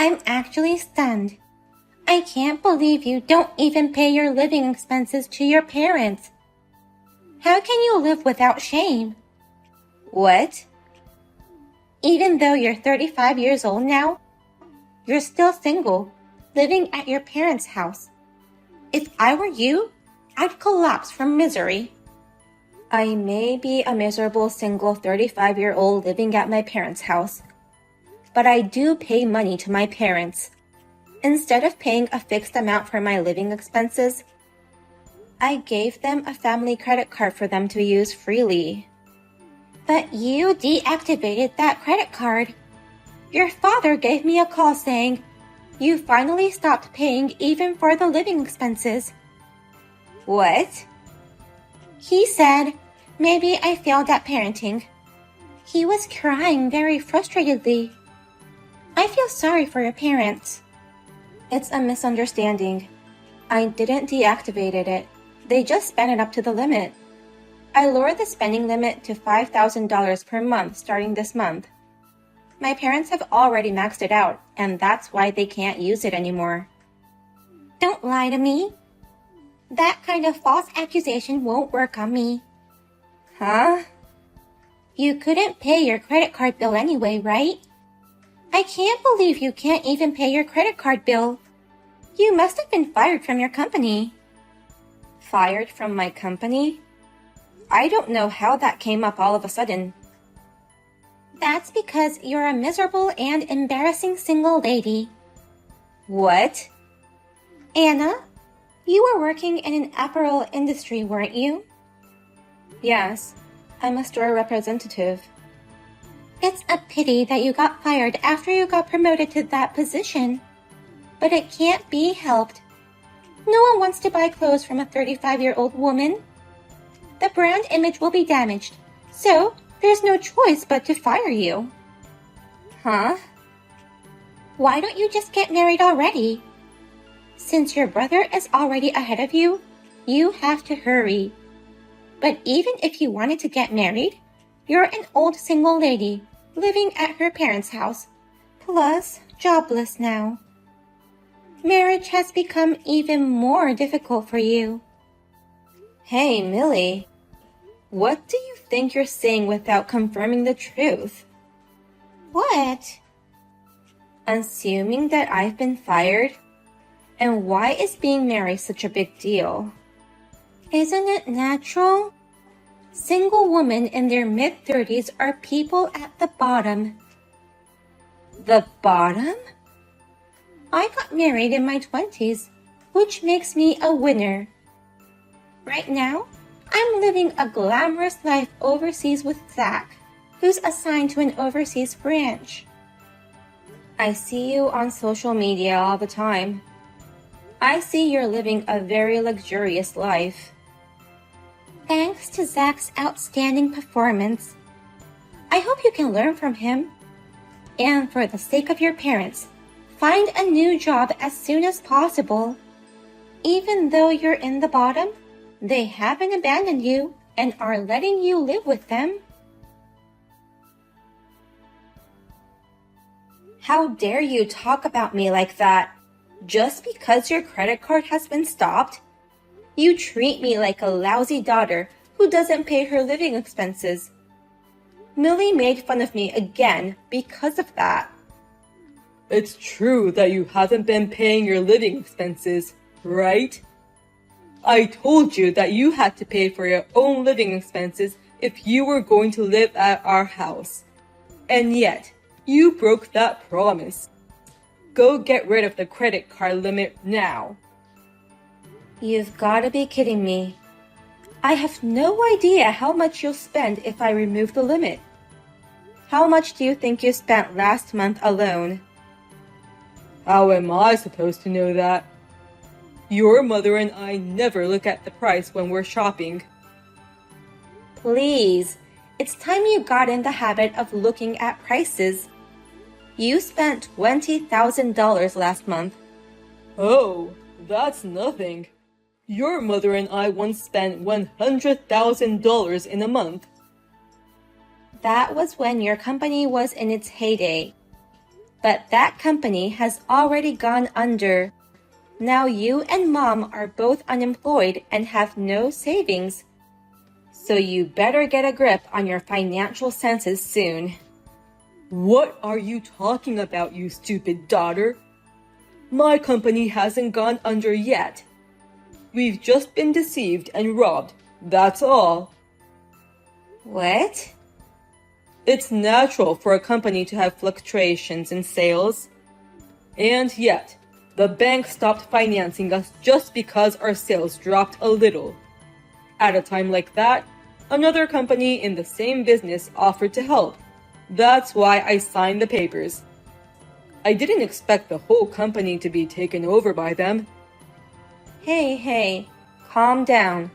I'm actually stunned. I can't believe you don't even pay your living expenses to your parents. How can you live without shame? What? Even though you're 35 years old now, you're still single, living at your parents' house. If I were you, I'd collapse from misery. I may be a miserable single 35-year-old living at my parents' house, but I do pay money to my parents. Instead of paying a fixed amount for my living expenses, I gave them a family credit card for them to use freely. But you deactivated that credit card. Your father gave me a call saying, you finally stopped paying even for the living expenses. What? He said, maybe I failed at parenting. He was crying very frustratedly. I feel sorry for your parents. It's a misunderstanding. I didn't deactivate it. They just spent it up to the limit. I lowered the spending limit to $5,000 per month starting this month. My parents have already maxed it out, and that's why they can't use it anymore. Don't lie to me. That kind of false accusation won't work on me. Huh? You couldn't pay your credit card bill anyway, right? I can't believe you can't even pay your credit card bill. You must have been fired from your company. Fired from my company? I don't know how that came up all of a sudden. That's because you're a miserable and embarrassing single lady. What? Anna, you were working in an apparel industry, weren't you? Yes, I'm a store representative. It's a pity that you got fired after you got promoted to that position. But it can't be helped. No one wants to buy clothes from a 35-year-old woman. The brand image will be damaged, so there's no choice but to fire you. Huh? Why don't you just get married already? Since your brother is already ahead of you, you have to hurry. But even if you wanted to get married, you're an old single lady living at her parents' house, plus jobless now. Marriage has become even more difficult for you. Hey, Millie. What do you think you're saying without confirming the truth? What? Assuming that I've been fired? And why is being married such a big deal? Isn't it natural? Single women in their mid-30s are people at the bottom. The bottom? I got married in my 20s, which makes me a winner. Right now, I'm living a glamorous life overseas with Zach, who's assigned to an overseas branch. I see you on social media all the time. I see you're living a very luxurious life. Thanks to Zach's outstanding performance. I hope you can learn from him. And for the sake of your parents, find a new job as soon as possible. Even though you're in the bottom, they haven't abandoned you and are letting you live with them. How dare you talk about me like that? Just because your credit card has been stopped? You treat me like a lousy daughter who doesn't pay her living expenses. Millie made fun of me again because of that. It's true that you haven't been paying your living expenses, right? I told you that you had to pay for your own living expenses if you were going to live at our house. And yet, you broke that promise. Go get rid of the credit card limit now. You've got to be kidding me. I have no idea how much you'll spend if I remove the limit. How much do you think you spent last month alone? How am I supposed to know that? Your mother and I never look at the price when we're shopping. Please, it's time you got in the habit of looking at prices. You spent $20,000 last month. Oh, that's nothing. Your mother and I once spent $100,000 in a month. That was when your company was in its heyday. But that company has already gone under. Now you and Mom are both unemployed and have no savings. So you better get a grip on your financial senses soon. What are you talking about, you stupid daughter? My company hasn't gone under yet. We've just been deceived and robbed, that's all. What? It's natural for a company to have fluctuations in sales. And yet, the bank stopped financing us just because our sales dropped a little. At a time like that, another company in the same business offered to help. That's why I signed the papers. I didn't expect the whole company to be taken over by them. Hey, calm down.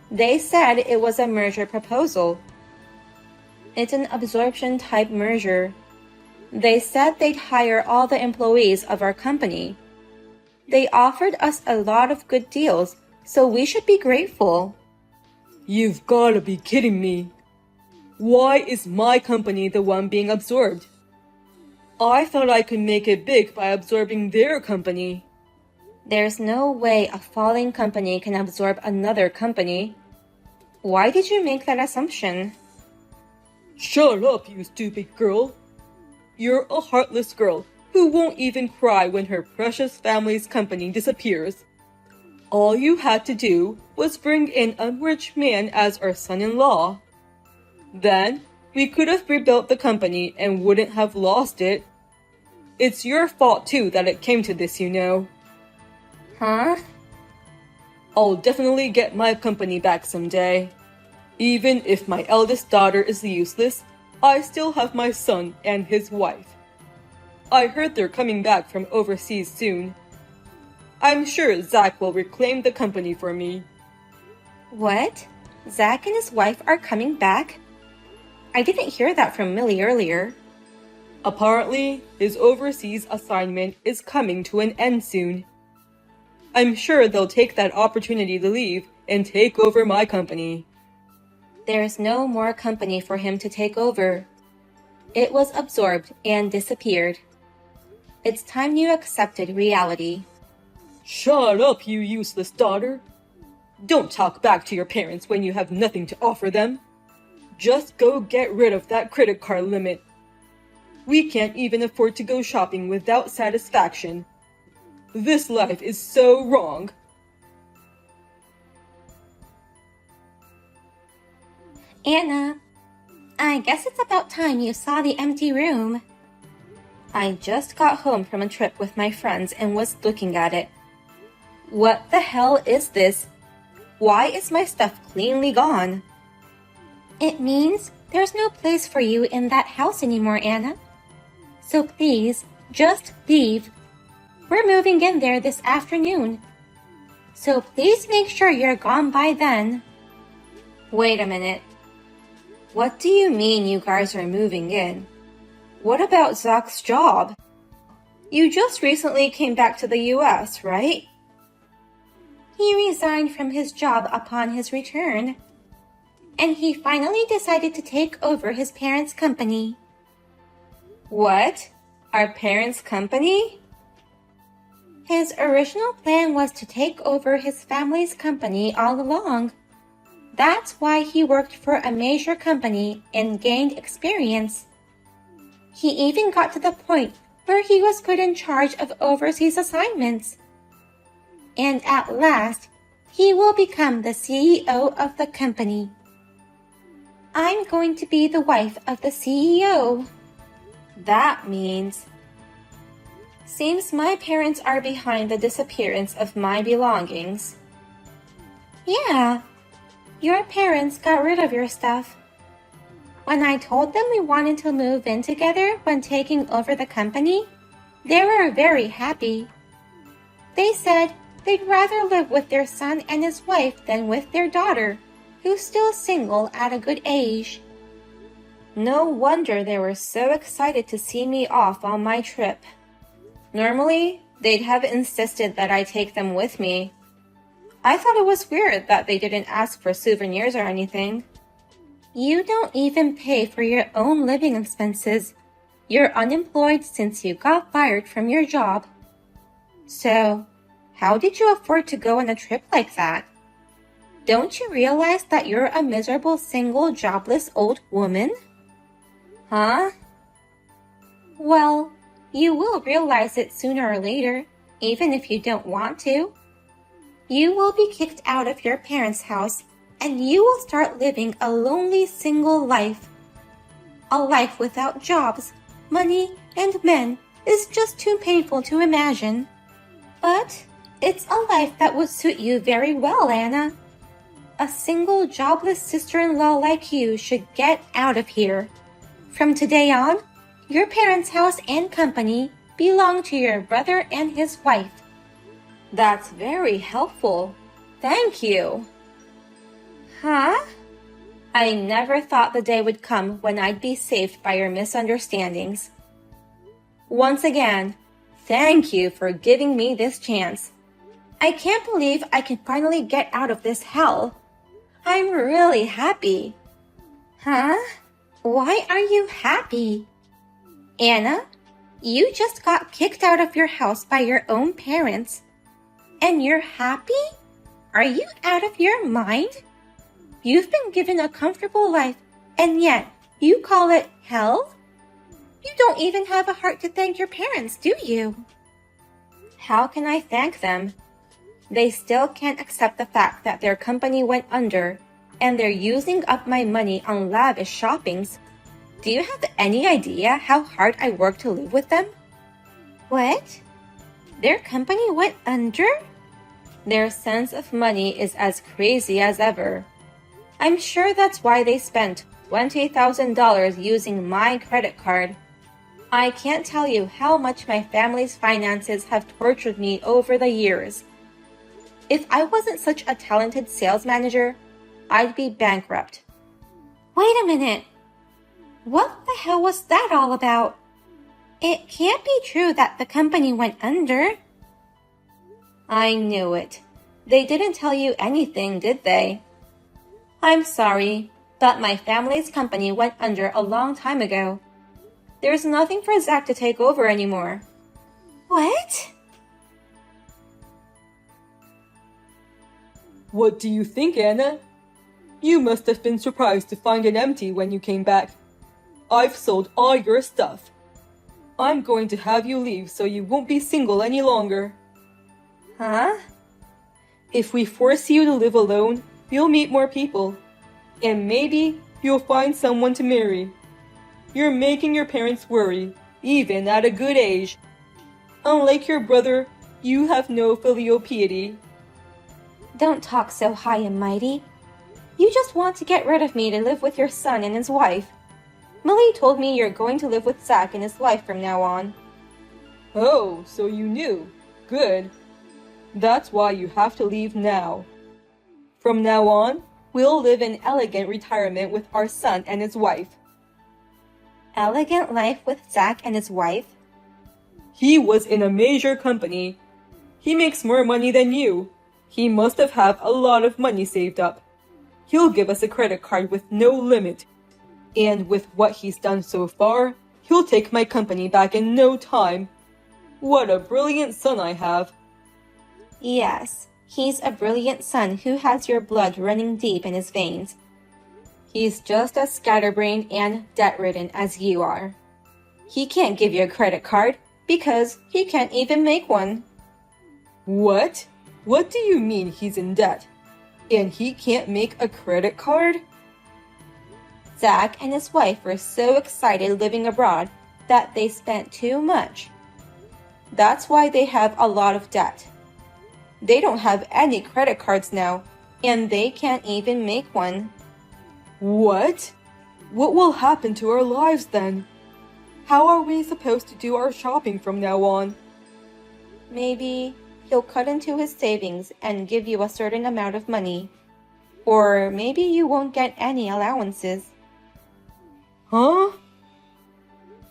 They said it was a merger proposal. It's an absorption type merger. They said they'd hire all the employees of our company. They offered us a lot of good deals, so we should be grateful. You've gotta be kidding me. Why is my company the one being absorbed? I thought I could make it big by absorbing their company. There's no way a falling company can absorb another company. Why did you make that assumption? Shut up, you stupid girl. You're a heartless girl who won't even cry when her precious family's company disappears. All you had to do was bring in a rich man as our son-in-law. Then, we could have rebuilt the company and wouldn't have lost it. It's your fault too that it came to this, you know. Huh? I'll definitely get my company back someday. Even if my eldest daughter is useless, I still have my son and his wife. I heard they're coming back from overseas soon. I'm sure Zach will reclaim the company for me. What? Zach and his wife are coming back? I didn't hear that from Millie earlier. Apparently, his overseas assignment is coming to an end soon. I'm sure they'll take that opportunity to leave and take over my company. There's no more company for him to take over. It was absorbed and disappeared. It's time you accepted reality. Shut up, you useless daughter. Don't talk back to your parents when you have nothing to offer them. Just go get rid of that credit card limit. We can't even afford to go shopping without satisfaction. This life is so wrong. Anna, I guess it's about time you saw the empty room. I just got home from a trip with my friends and was looking at it. What the hell is this? Why is my stuff cleanly gone? It means there's no place for you in that house anymore, Anna. So please, just leave. We're moving in there this afternoon. So please make sure you're gone by then. Wait a minute. What do you mean you guys are moving in? What about Zach's job? You just recently came back to the US, right? He resigned from his job upon his return. And he finally decided to take over his parents' company. What? Our parents' company? His original plan was to take over his family's company all along. That's why he worked for a major company and gained experience. He even got to the point where he was put in charge of overseas assignments. And at last, he will become the CEO of the company. I'm going to be the wife of the CEO. That means... Seems my parents are behind the disappearance of my belongings. Yeah, your parents got rid of your stuff. When I told them we wanted to move in together when taking over the company, they were very happy. They said they'd rather live with their son and his wife than with their daughter, who's still single at a good age. No wonder they were so excited to see me off on my trip. Normally, they'd have insisted that I take them with me. I thought it was weird that they didn't ask for souvenirs or anything. You don't even pay for your own living expenses. You're unemployed since you got fired from your job. So, how did you afford to go on a trip like that? Don't you realize that you're a miserable, single, jobless old woman? Huh? Well, you will realize it sooner or later, even if you don't want to. You will be kicked out of your parents' house, and you will start living a lonely, single life. A life without jobs, money, and men is just too painful to imagine. But it's a life that would suit you very well, Anna. A single, jobless sister-in-law like you should get out of here. From today on, your parents' house and company belong to your brother and his wife. That's very helpful. Thank you. Huh? I never thought the day would come when I'd be saved by your misunderstandings. Once again, thank you for giving me this chance. I can't believe I can finally get out of this hell. I'm really happy. Huh? Why are you happy? Anna, you just got kicked out of your house by your own parents. And you're happy? Are you out of your mind? You've been given a comfortable life, and yet you call it hell? You don't even have a heart to thank your parents, do you? How can I thank them? They still can't accept the fact that their company went under, and they're using up my money on lavish shoppings. Do you have any idea how hard I work to live with them? What? Their company went under? Their sense of money is as crazy as ever. I'm sure that's why they spent $20,000 using my credit card. I can't tell you how much my family's finances have tortured me over the years. If I wasn't such a talented sales manager, I'd be bankrupt. Wait a minute. What the hell was that all about? It can't be true that the company went under. I knew it. They didn't tell you anything, did they? I'm sorry, but my family's company went under a long time ago. There's nothing for Zach to take over anymore. What? What do you think, Anna? You must have been surprised to find it empty when you came back. I've sold all your stuff. I'm going to have you leave so you won't be single any longer. Huh? If we force you to live alone, you'll meet more people. And maybe you'll find someone to marry. You're making your parents worry, even at a good age. Unlike your brother, you have no filial piety. Don't talk so high and mighty. You just want to get rid of me to live with your son and his wife. Millie told me you're going to live with Zach and his wife from now on. Oh, so you knew. Good. That's why you have to leave now. From now on, we'll live in elegant retirement with our son and his wife. Elegant life with Zach and his wife? He was in a major company. He makes more money than you. He must have a lot of money saved up. He'll give us a credit card with no limit. And with what he's done so far, he'll take my company back in no time. What a brilliant son I have. Yes, he's a brilliant son who has your blood running deep in his veins. He's just as scatterbrained and debt-ridden as you are. He can't give you a credit card because he can't even make one. What? What do you mean he's in debt? And he can't make a credit card? Zach and his wife were so excited living abroad that they spent too much. That's why they have a lot of debt. They don't have any credit cards now, and they can't even make one. What? What will happen to our lives then? How are we supposed to do our shopping from now on? Maybe he'll cut into his savings and give you a certain amount of money. Or maybe you won't get any allowances. Huh?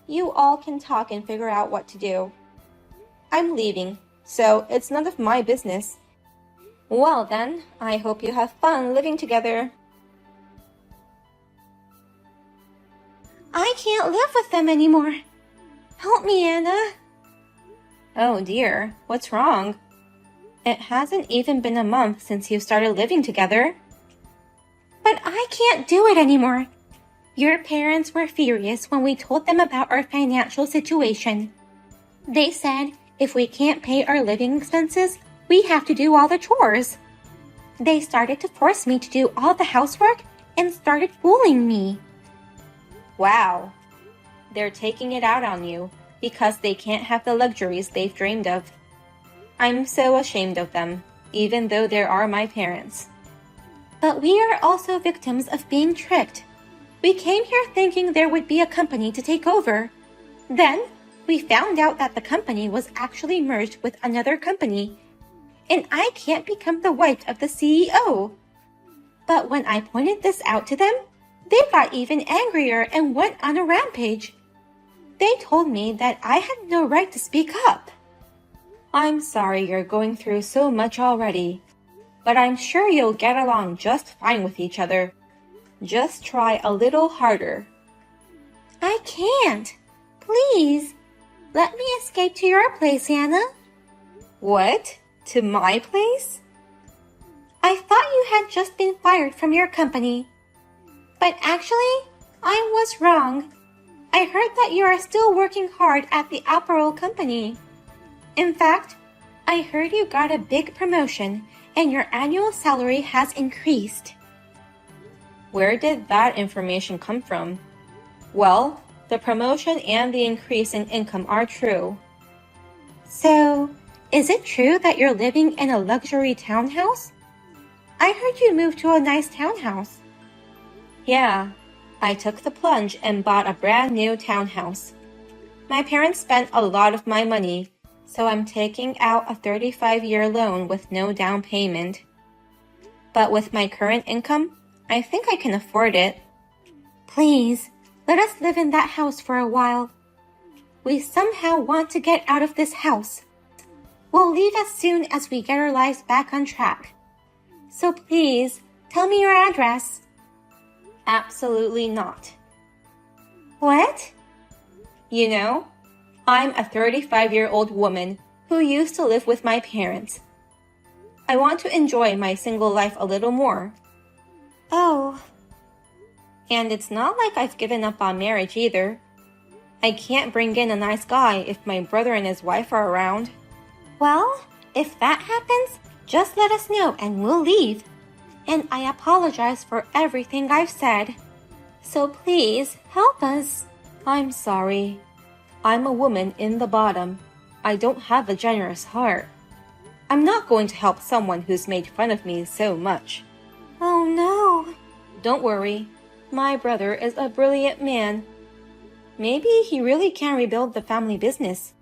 You all can talk and figure out what to do. I'm leaving, so it's none of my business. Well then, I hope you have fun living together. I can't live with them anymore. Help me, Anna. Oh dear, what's wrong? It hasn't even been a month since you started living together. But I can't do it anymore. Your parents were furious when we told them about our financial situation. They said if we can't pay our living expenses, we have to do all the chores. They started to force me to do all the housework and started bullying me. Wow. They're taking it out on you because they can't have the luxuries they've dreamed of. I'm so ashamed of them, even though they are my parents. But we are also victims of being tricked. We came here thinking there would be a company to take over. Then, we found out that the company was actually merged with another company, and I can't become the wife of the CEO. But when I pointed this out to them, they got even angrier and went on a rampage. They told me that I had no right to speak up. I'm sorry you're going through so much already, but I'm sure you'll get along just fine with each other. Just try a little harder. I can't. Please, let me escape to your place, Anna. What? To my place? I thought you had just been fired from your company. But actually, I was wrong. I heard that you are still working hard at the apparel company. In fact, I heard you got a big promotion and your annual salary has increased. Where did that information come from? Well, the promotion and the increase in income are true. So, is it true that you're living in a luxury townhouse? I heard you moved to a nice townhouse. Yeah, I took the plunge and bought a brand new townhouse. My parents spent a lot of my money, so I'm taking out a 35-year loan with no down payment. But with my current income, I think I can afford it. Please, let us live in that house for a while. We somehow want to get out of this house. We'll leave as soon as we get our lives back on track. So please, tell me your address. Absolutely not. What? You know, I'm a 35-year-old woman who used to live with my parents. I want to enjoy my single life a little more. Oh. And it's not like I've given up on marriage either. I can't bring in a nice guy if my brother and his wife are around. Well, if that happens, just let us know and we'll leave. And I apologize for everything I've said. So please, help us. I'm sorry. I'm a woman in the bottom. I don't have a generous heart. I'm not going to help someone who's made fun of me so much. Oh no. Don't worry. My brother is a brilliant man. Maybe he really can rebuild the family business.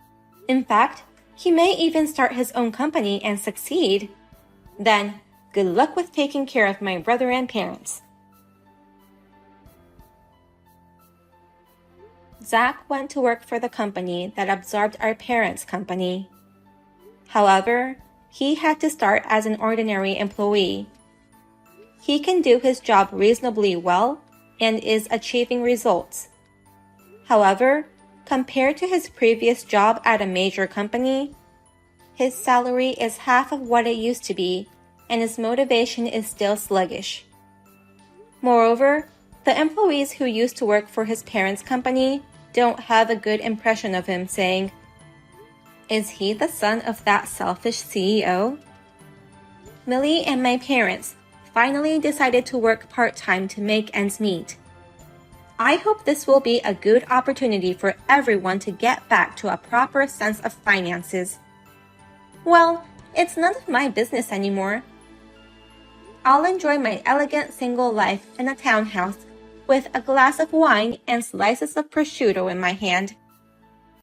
In fact, he may even start his own company and succeed. Then, good luck with taking care of my brother and parents. Zach went to work for the company that absorbed our parents' company. However, he had to start as an ordinary employee. He can do his job reasonably well and is achieving results. However, compared to his previous job at a major company, his salary is half of what it used to be, and his motivation is still sluggish. Moreover, the employees who used to work for his parents' company don't have a good impression of him, saying, "Is he the son of that selfish CEO?" Millie and my parents finally decided to work part-time to make ends meet. I hope this will be a good opportunity for everyone to get back to a proper sense of finances. Well, it's none of my business anymore. I'll enjoy my elegant single life in a townhouse with a glass of wine and slices of prosciutto in my hand.